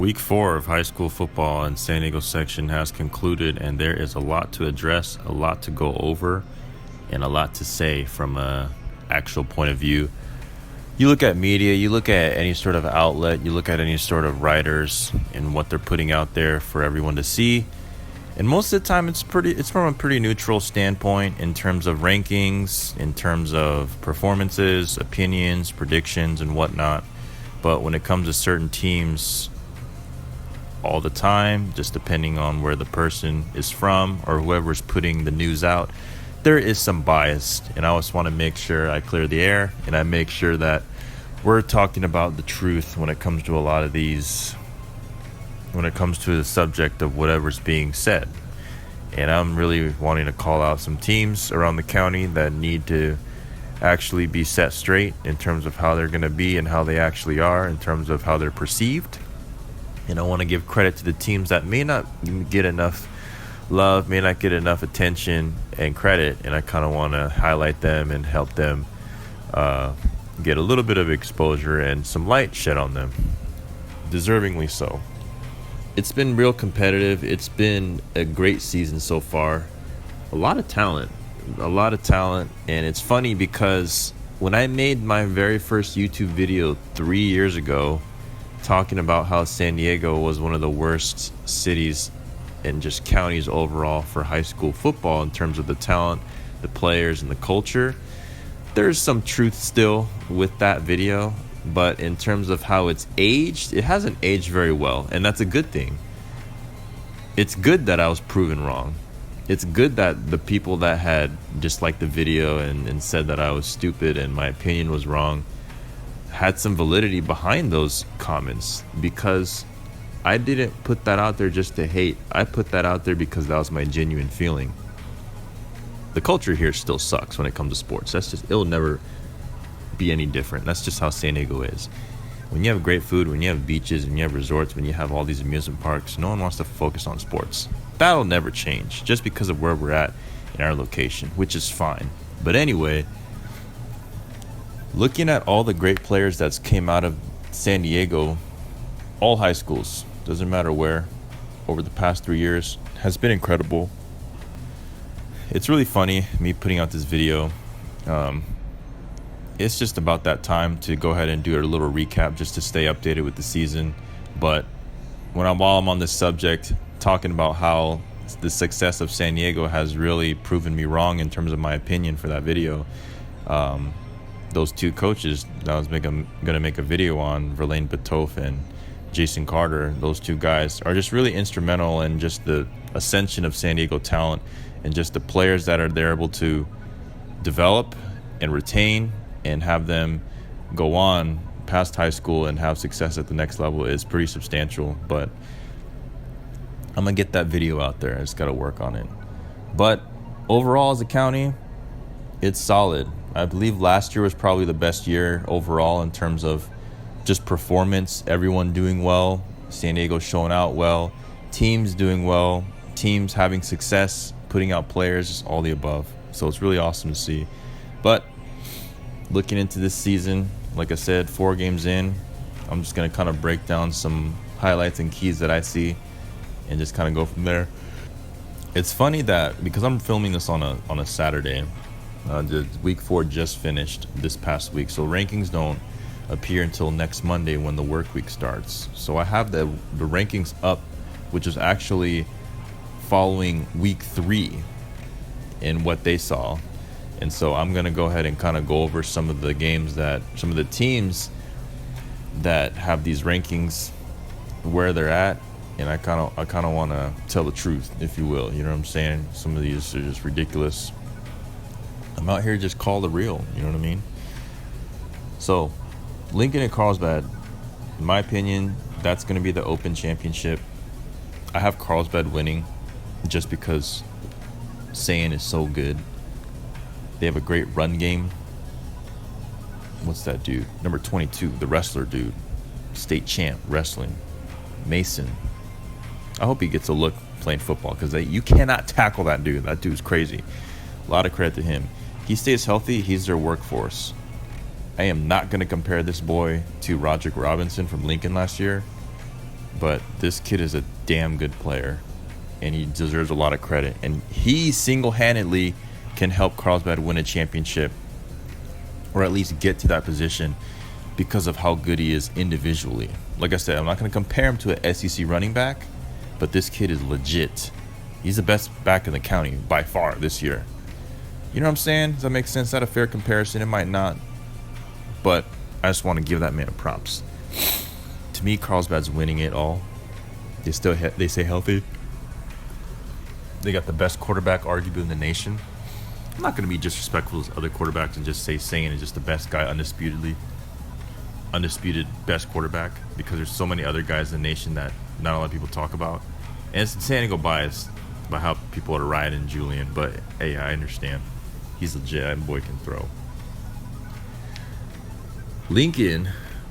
Week 4 of high school football in San Diego section has concluded, and there is a lot to address, a lot to go over, and a lot to say from a actual point of view. You look at media, you look at any sort of outlet, you look at any sort of writers and what they're putting out there for everyone to see. And most of the time it's from a pretty neutral standpoint in terms of rankings, in terms of performances, opinions, predictions, and whatnot. But when it comes to certain teams, all the time, just depending on where the person is from or whoever's putting the news out, there is some bias. And I just want to make sure I clear the air and I make sure that we're talking about the truth when it comes to a lot of these, when it comes to the subject of whatever's being said. And I'm really wanting to call out some teams around the county that need to actually be set straight in terms of how they're going to be and how they actually are in terms of how they're perceived. And I want to give credit to the teams that may not get enough love, may not get enough attention and credit. And I kind of want to highlight them and help them get a little bit of exposure and some light shed on them. Deservingly so. It's been real competitive. It's been a great season so far. A lot of talent. And it's funny because when I made my very first YouTube video 3 years ago, talking about how San Diego was one of the worst cities and just counties overall for high school football in terms of the talent, the players, and the culture. There's some truth still with that video, but in terms of how it's aged, it hasn't aged very well, and that's a good thing. It's good that I was proven wrong. It's good that the people that had disliked the video and said that I was stupid and my opinion was wrong had some validity behind those comments, because I didn't put that out there just to hate. I put that out there because that was my genuine feeling. The culture here still sucks when it comes to sports. It'll never be any different. That's just how San Diego is. When you have great food, when you have beaches, when you have resorts, when you have all these amusement parks, no one wants to focus on sports. That'll never change just because of where we're at in our location, which is fine. But anyway, looking at all the great players that's came out of San Diego, all high schools, doesn't matter where, over the past 3 years, has been incredible. It's really funny, me putting out this video. It's just about that time to go ahead and do a little recap just to stay updated with the season. But while I'm on this subject, talking about how the success of San Diego has really proven me wrong in terms of my opinion for that video. Those two coaches that I was going to make a video on, Verlaine Batoff and Jason Carter, those two guys are just really instrumental in just the ascension of San Diego talent and just the players that they're able to develop and retain and have them go on past high school and have success at the next level is pretty substantial. But I'm going to get that video out there. I just got to work on it. But overall, as a county, it's solid. I believe last year was probably the best year overall in terms of just performance, everyone doing well, San Diego showing out well, teams doing well, teams having success, putting out players, all the above. So it's really awesome to see. But looking into this season, like I said, 4 games in, I'm just going to kind of break down some highlights and keys that I see and just kind of go from there. It's funny that because I'm filming this on a Saturday, the week 4 just finished this past week, so rankings don't appear until next Monday when the work week starts. So I have the rankings up, which is actually following week 3 and what they saw. And so I'm going to go ahead and kind of go over some of the teams that have these rankings, where they're at, and I kind of want to tell the truth, if you will. You know what I'm saying? Some of these are just ridiculous. I'm out here just call the real, you know what I mean? So, Lincoln and Carlsbad, in my opinion, that's going to be the Open Championship. I have Carlsbad winning just because San is so good. They have a great run game. What's that dude? Number 22, the wrestler dude. State champ, wrestling. Mason. I hope he gets a look playing football because you cannot tackle that dude. That dude's crazy. A lot of credit to him. He stays healthy, he's their workhorse. I am not going to compare this boy to Roderick Robinson from Lincoln last year. but this kid is a damn good player, and he deserves a lot of credit. And he single-handedly can help Carlsbad win a championship, or at least get to that position, because of how good he is individually. Like I said, I'm not going to compare him to an SEC running back, but this kid is legit. He's the best back in the county by far this year. You know what I'm saying? Does that make sense? Is that a fair comparison? It might not, but I just want to give that man props. To me, Carlsbad's winning it all. They stay healthy. They got the best quarterback arguably in the nation. I'm not going to be disrespectful to other quarterbacks and just say Sain is just the best guy, undisputed best quarterback, because there's so many other guys in the nation that not a lot of people talk about. And it's San Diego bias by how people are riding Julian, but hey, I understand. He's legit. That boy can throw. Lincoln,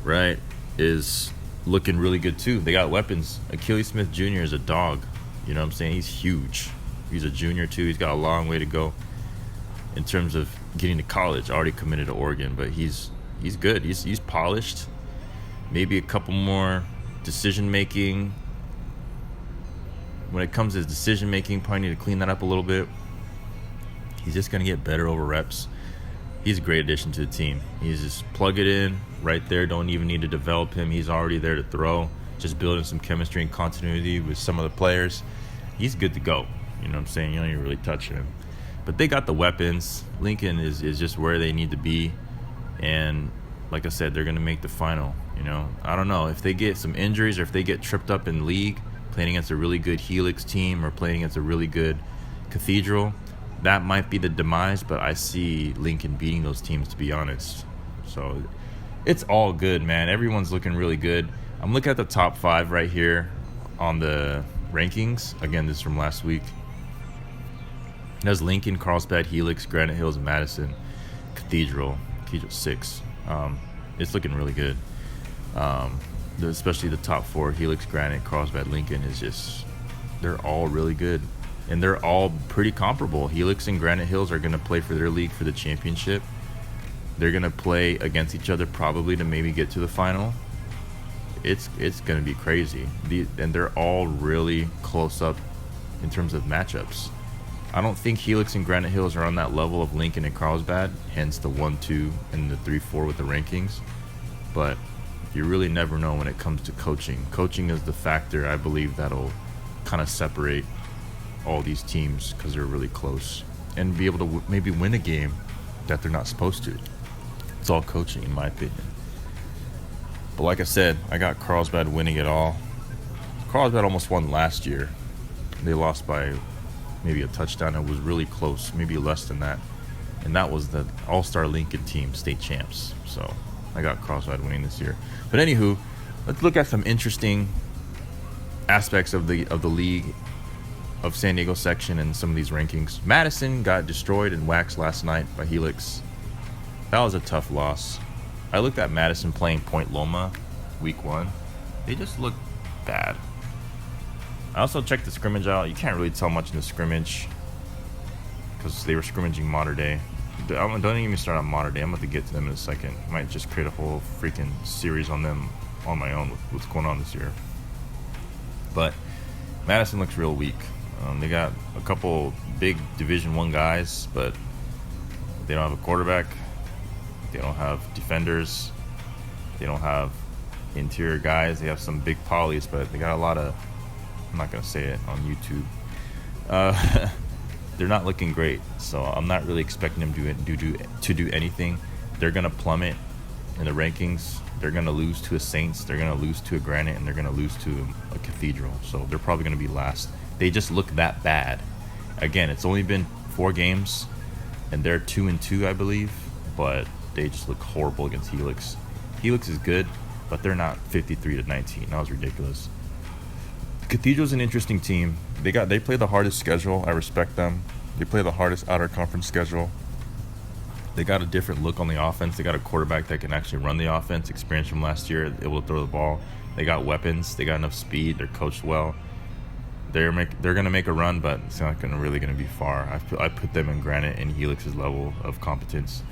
right, is looking really good too. They got weapons. Achilles Smith Jr. is a dog. You know what I'm saying? He's huge. He's a junior too. He's got a long way to go in terms of getting to college. Already committed to Oregon, but he's good. He's polished. Maybe a couple more decision making. When it comes to decision making, probably need to clean that up a little bit. He's just gonna get better over reps. He's a great addition to the team. He's just plug it in right there. Don't even need to develop him. He's already there to throw. Just building some chemistry and continuity with some of the players. He's good to go. You know what I'm saying? You don't even really touch him. But they got the weapons. Lincoln is just where they need to be. And like I said, they're going to make the final. You know, I don't know. If they get some injuries or if they get tripped up in league, playing against a really good Helix team or playing against a really good Cathedral, that might be the demise. But I see Lincoln beating those teams, to be honest. So it's all good, man. Everyone's looking really good. I'm looking at the top 5 right here on the rankings. Again, this is from last week. There's Lincoln, Carlsbad, Helix, Granite Hills, Madison, Cathedral 6. It's looking really good. Especially the top 4, Helix, Granite, Carlsbad, Lincoln, is just, they're all really good. And they're all pretty comparable. Helix and Granite Hills are going to play for their league for the championship. They're going to play against each other probably to maybe get to the final. It's going to be crazy. And they're all really close up in terms of matchups. I don't think Helix and Granite Hills are on that level of Lincoln and Carlsbad, hence the 1-2 and the 3-4 with the rankings. But you really never know when it comes to coaching. Coaching is the factor, I believe, that'll kind of separate all these teams because they're really close and be able to maybe win a game that they're not supposed to. It's all coaching, in my opinion. But like I said, I got Carlsbad winning it all. Carlsbad almost won last year. They lost by maybe a touchdown. It was really close, maybe less than that. And that was the All-Star Lincoln team, state champs. So I got Carlsbad winning this year. But anywho, let's look at some interesting aspects of the league, of San Diego section, and some of these rankings. Madison got destroyed and waxed last night by Helix. That was a tough loss. I looked at Madison playing Point Loma week 1. They just looked bad. I also checked the scrimmage out. You can't really tell much in the scrimmage because they were scrimmaging Mater Dei. Don't even start on Mater Dei. I'm about to get to them in a second. I might just create a whole freaking series on them on my own with what's going on this year. But Madison looks real weak. They got a couple big Division I guys, but they don't have a quarterback. They don't have defenders. They don't have interior guys. They have some big polys, but they got a lot of, I'm not going to say it on YouTube. They're not looking great, so I'm not really expecting them to do anything. They're going to plummet in the rankings. They're going to lose to a Saints. They're going to lose to a Granite, and they're going to lose to a Cathedral. So they're probably going to be last. They just look that bad. Again, it's only been 4 games, and they're 2-2, I believe, but they just look horrible against Helix. Helix is good, but they're not 53-19. That was ridiculous. Cathedral's an interesting team. They play the hardest schedule. I respect them. They play the hardest outer conference schedule. They got a different look on the offense. They got a quarterback that can actually run the offense, experience from last year, able to throw the ball. They got weapons. They got enough speed. They're coached well. They're going to make a run, but it's not really going to be far. I put them in Granite and Helix's level of competence.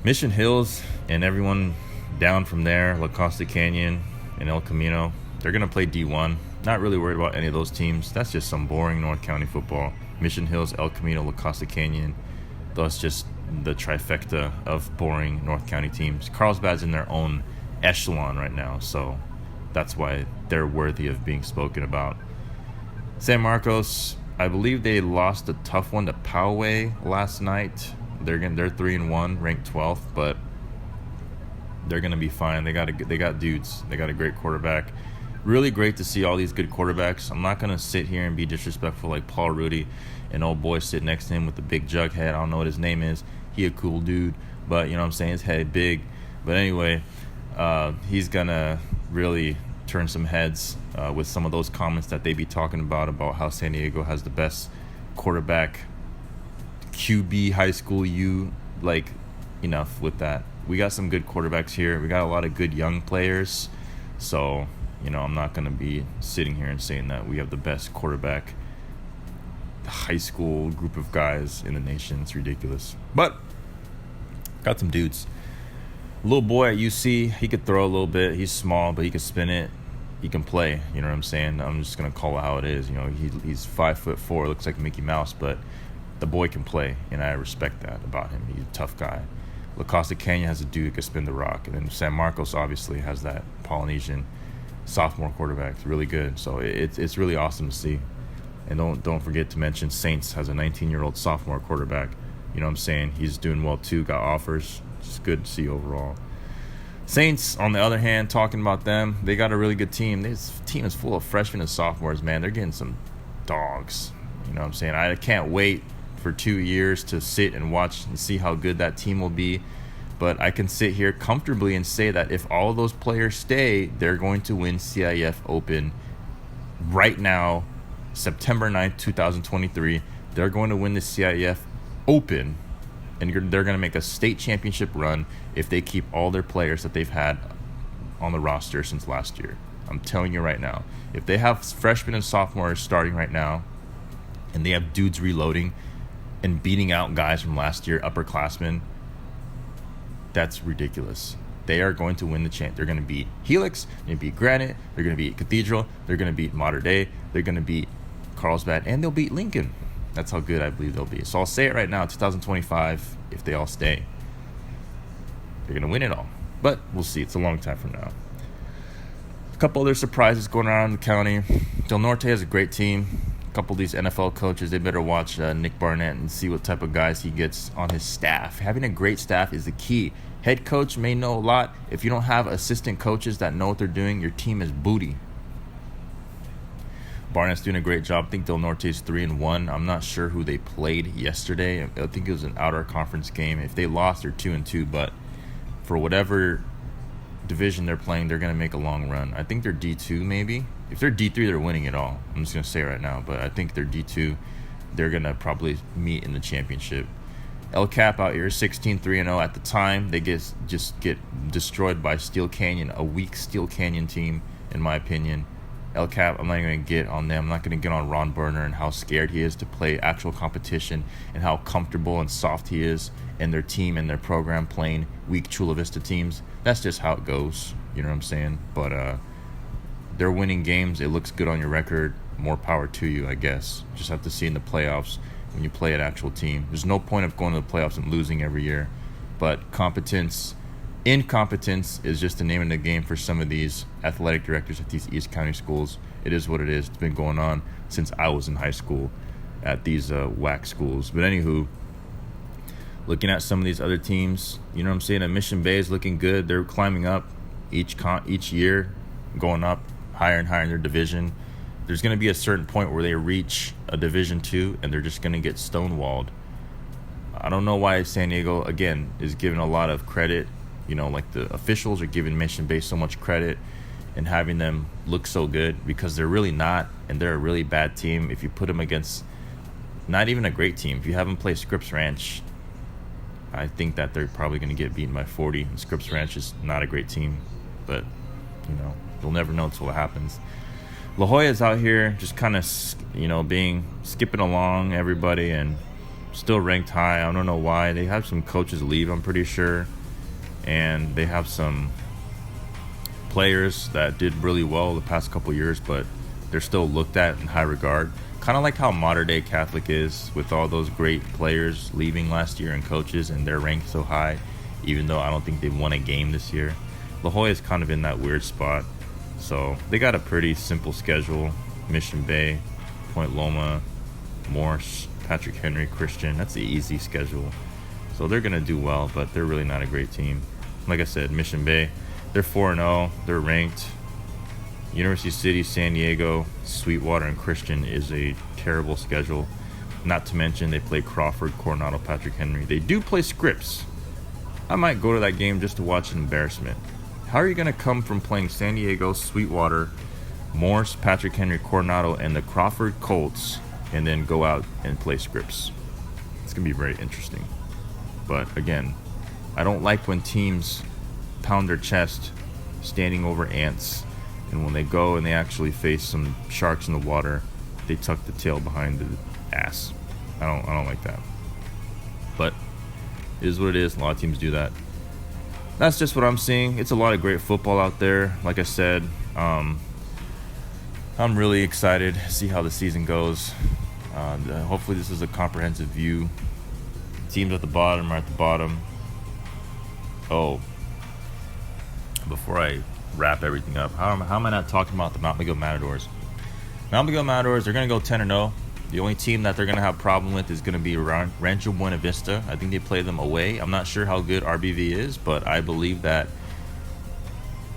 Mission Hills and everyone down from there, La Costa Canyon and El Camino, They're going to play D1. Not really worried about any of those teams. That's just some boring North County football. Mission Hills, El Camino, La Costa Canyon. That's just the trifecta of boring North County teams. Carlsbad's in their own echelon right now, so that's why they're worthy of being spoken about. San Marcos, I believe they lost a tough one to Poway last night. They're 3-1, ranked 12th, but they're gonna be fine. They got dudes. They got a great quarterback. Really great to see all these good quarterbacks. I'm not gonna sit here and be disrespectful like Paul Rudy, an old boy sitting next to him with the big jug head. I don't know what his name is. He a cool dude, but you know what I'm saying, his head big. But anyway, he's gonna really turn some heads with some of those comments that they be talking about how San Diego has the best quarterback QB high school U. Like, enough with that. We got some good quarterbacks here. We got a lot of good young players. So, I'm not going to be sitting here and saying that we have the best quarterback high school group of guys in the nation. It's ridiculous. But got some dudes. Little boy at UC, he could throw a little bit. He's small, but he can spin it. He can play. You know what I'm saying? I'm just going to call it how it is. He's 5'4", looks like Mickey Mouse, but the boy can play, and I respect that about him. He's a tough guy. La Costa Canyon has a dude who can spin the rock. And then San Marcos obviously has that Polynesian sophomore quarterback. It's really good. So it's really awesome to see. And don't forget to mention Saints has a 19-year-old sophomore quarterback. You know what I'm saying? He's doing well too, got offers. Just good to see overall. Saints, on the other hand, talking about them, they got a really good team. This team is full of freshmen and sophomores, man. They're getting some dogs. You know what I'm saying? I can't wait for 2 years to sit and watch and see how good that team will be. But I can sit here comfortably and say that if all of those players stay, they're going to win CIF Open right now, September 9th, 2023. They're going to win the CIF Open, and they're going to make a state championship run if they keep all their players that they've had on the roster since last year. I'm telling you right now. If they have freshmen and sophomores starting right now, and they have dudes reloading and beating out guys from last year, upperclassmen, that's ridiculous. They are going to win the champ. They're going to beat Helix, they're going to beat Granite, they're going to beat Cathedral, they're going to beat Mater Dei, they're going to beat Carlsbad, and they'll beat Lincoln. That's how good I believe they'll be. So I'll say it right now, 2025, if they all stay, they're going to win it all. But we'll see. It's a long time from now. A couple other surprises going around the county. Del Norte has a great team. A couple of these NFL coaches, they better watch Nick Barnett and see what type of guys he gets on his staff. Having a great staff is the key. Head coach may know a lot. If you don't have assistant coaches that know what they're doing, your team is booty. Barnett's doing a great job. I think Del Norte's 3-1. I'm not sure who they played yesterday. I think it was an outer conference game. If they lost, they're 2-2. But for whatever division they're playing, they're going to make a long run. I think they're D2 maybe. If they're D3, they're winning it all. I'm just going to say right now. But I think they're D2. They're going to probably meet in the championship. El Cap out here, 16-3-0. At the time, they just get destroyed by Steel Canyon, a weak Steel Canyon team, in my opinion. El Cap, I'm not even going to get on them. I'm not going to get on Ron Berner and how scared he is to play actual competition and how comfortable and soft he is in their team and their program playing weak Chula Vista teams. That's just how it goes. You know what I'm saying? But they're winning games. It looks good on your record. More power to you, I guess. Just have to see in the playoffs when you play an actual team. There's no point of going to the playoffs and losing every year. But incompetence is just the name of the game for some of these athletic directors at these East County schools. It is what it is. It's been going on since I was in high school at these WAC schools. But anywho, looking at some of these other teams, you know what I'm saying? Mission Bay is looking good. They're climbing up each year, going up higher and higher in their division. There's going to be a certain point where they reach a Division II and they're just going to get stonewalled. I don't know why San Diego, again, is given a lot of credit. You know, like the officials are giving Mission Bay so much credit and having them look so good because they're really not, and they're a really bad team. If you put them against not even a great team, if you have them play Scripps Ranch, I think that they're probably going to get beaten by 40. And Scripps Ranch is not a great team, but, you know, you'll never know until it happens. La Jolla's out here just kind of, skipping along everybody and still ranked high. I don't know why. They have some coaches leave, I'm pretty sure. And they have some players that did really well the past couple years, but they're still looked at in high regard. Kind of like how modern day Catholic is, with all those great players leaving last year and coaches, and they're ranked so high, even though I don't think they've won a game this year. La Jolla is kind of in that weird spot. So they got a pretty simple schedule: Mission Bay, Point Loma, Morse, Patrick Henry, Christian. That's the easy schedule. So they're going to do well, but they're really not a great team. Like I said, Mission Bay, they're 4-0. They're ranked. University City, San Diego, Sweetwater, and Christian is a terrible schedule. Not to mention they play Crawford, Coronado, Patrick Henry. They do play Scripps. I might go to that game just to watch an embarrassment. How are you going to come from playing San Diego, Sweetwater, Morse, Patrick Henry, Coronado, and the Crawford Colts, and then go out and play Scripps? It's going to be very interesting. But again, I don't like when teams pound their chest standing over ants, and when they go and they actually face some sharks in the water, they tuck the tail behind the ass. I don't like that. But it is what it is. A lot of teams do that. That's just what I'm seeing. It's a lot of great football out there. Like I said, I'm really excited to see how the season goes. Hopefully this is a comprehensive view. Teams at the bottom are at the bottom. Oh, before I wrap everything up, how am I not talking about the Mount Miguel Matadors? Mount Miguel Matadors, they're going to go 10-0. The only team that they're going to have a problem with is going to be Rancho Buena Vista. I think they play them away. I'm not sure how good RBV is, but I believe that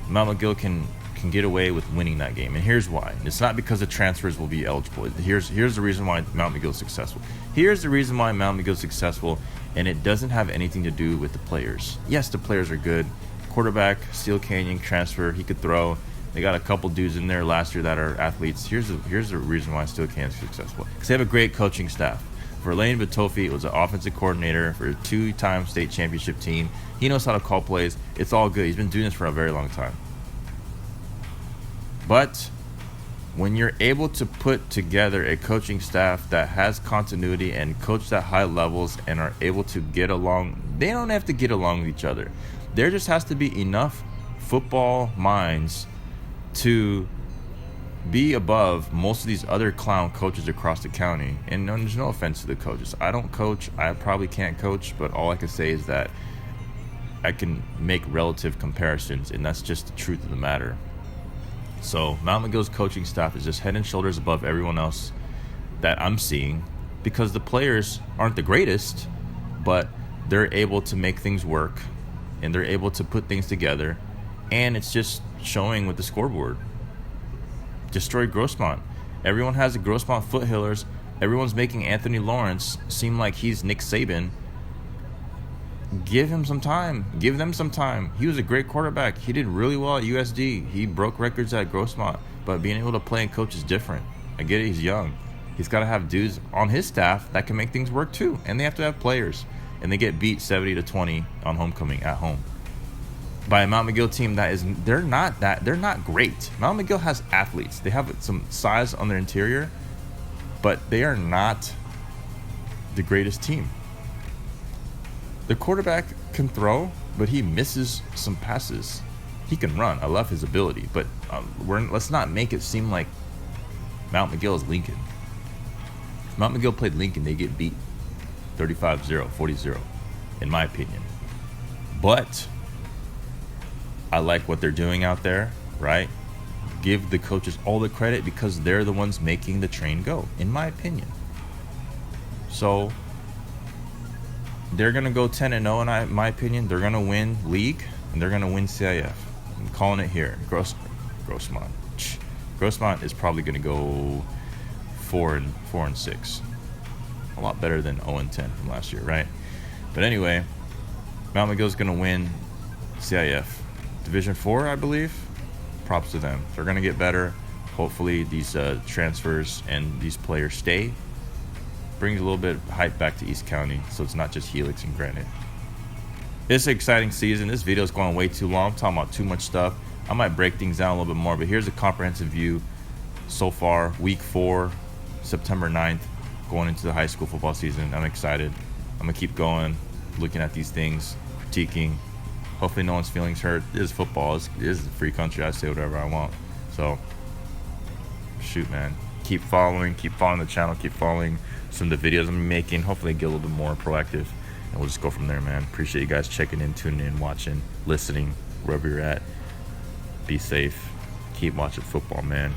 Mount Miguel can get away with winning that game. And here's why. It's not because the transfers will be eligible. Here's the reason why Mount Miguel is successful. Here's the reason why Mount Miguel is successful, and it doesn't have anything to do with the players. Yes, the players are good. Quarterback, Steel Canyon transfer, he could throw. They got a couple dudes in there last year that are athletes. Here's the reason why Steel Canyon is successful. Because they have a great coaching staff. Verlaine Batofi was an offensive coordinator for a 2-time state championship team. He knows how to call plays. It's all good. He's been doing this for a very long time. But when you're able to put together a coaching staff that has continuity and coach at high levels and are able to get along, they don't have to get along with each other. There just has to be enough football minds to be above most of these other clown coaches across the county. And there's no offense to the coaches. I don't coach. I probably can't coach, but all I can say is that I can make relative comparisons, and that's just the truth of the matter. So Mount Miguel's coaching staff is just head and shoulders above everyone else that I'm seeing, because the players aren't the greatest, but they're able to make things work and they're able to put things together, and it's just showing with the scoreboard. Destroy Grossmont. Everyone has the Grossmont foothillers. Everyone's making Anthony Lawrence seem like he's Nick Saban. Give him some time. Give them some time. He was a great quarterback. He did really well at USD. He broke records at Grossmont. But being able to play and coach is different. I get it. He's young. He's got to have dudes on his staff that can make things work too. And they have to have players. And they get beat 70-20 on homecoming at home by a Mount Miguel team that is, they're not great. Mount Miguel has athletes. They have some size on their interior, but they are not the greatest team. The quarterback can throw, but he misses some passes. He can run. I love his ability, but let's not make it seem like Mount Miguel is Lincoln. If Mount Miguel played Lincoln, they get beat 35-0, 40-0, in my opinion. But I like what they're doing out there, right? Give the coaches all the credit because they're the ones making the train go, in my opinion. So they're going to go 10-0 in my opinion. They're going to win league and they're going to win CIF. I'm calling it here. Grossmont. Grossmont is probably going to go 4-6. A lot better than 0-10 from last year, right? But anyway, Mount Miguel's going to win CIF. Division 4, I believe. Props to them. They're going to get better. Hopefully these transfers and these players stay. Brings a little bit of hype back to East County, so it's not just Helix and Granite. It's an exciting season. This video is going way too long. I'm talking about too much stuff. I might break things down a little bit more, but here's a comprehensive view so far. Week 4, September 9th, going into the high school football season. I'm excited. I'm going to keep going, looking at these things, critiquing. Hopefully no one's feelings hurt. This is football. This is a free country. I say whatever I want. So, shoot, man. Keep following the channel, keep following some of the videos I'm making. Hopefully get a little bit more proactive, and we'll just go from there, man. Appreciate you guys checking in, tuning in, watching, listening, wherever you're at. Be safe. Keep watching football, man.